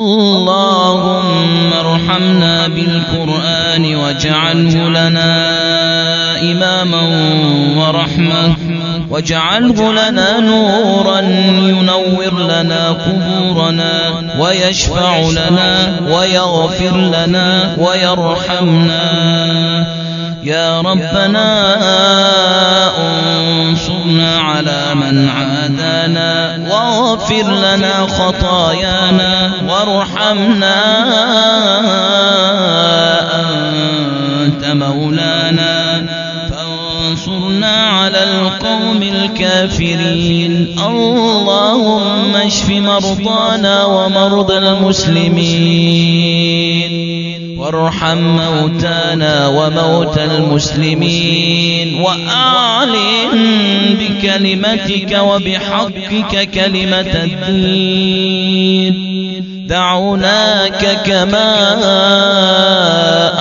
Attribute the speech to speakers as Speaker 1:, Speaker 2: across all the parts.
Speaker 1: اللهم ارحمنا بالقرآن واجعله لنا إماما ورحمة، واجعله لنا نورا ينور لنا قبورنا ويشفع لنا ويغفر لنا ويرحمنا. يا ربنا انصرنا على من عادانا، واغفر لنا خطايانا وارحمنا، أنت مولانا فانصرنا على القوم الكافرين. اللهم اشف مرضانا ومرضى المسلمين، وارحم موتانا وموتى المسلمين، وأعلن بكلمتك وبحقك كلمة الدين. دعوناك كما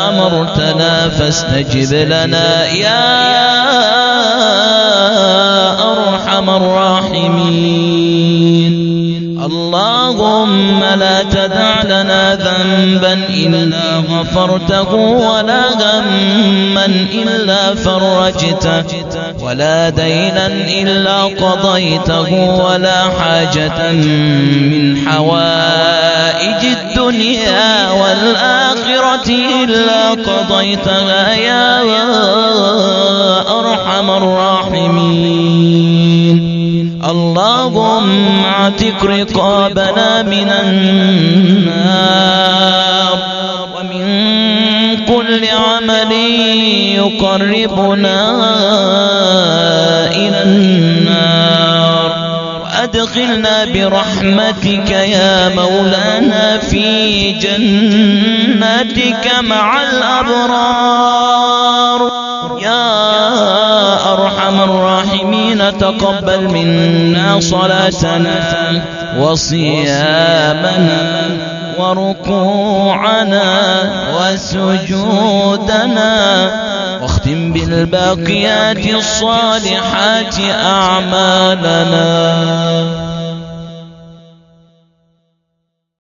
Speaker 1: أمرتنا فاستجب لنا يا أرحم الراحمين. اللهم لا تدع لنا ذنبا إلا غفرته، ولا غما إلا فرجته، ولا دينا إلا قضيته، ولا حاجة من حوائج الدنيا والآخرة إلا قضيتها يا أرحم الراحمين. اللهم اعتق رقابنا من النار، ومن كل عمل يقربنا إلى النار، وأدخلنا برحمتك يا مولانا في جناتك مع الأبرار يا أرحم الراحمين. تقبل منا صلاتنا وصيامنا وركوعنا وسجودنا، واختم بالباقيات الصالحات أعمالنا.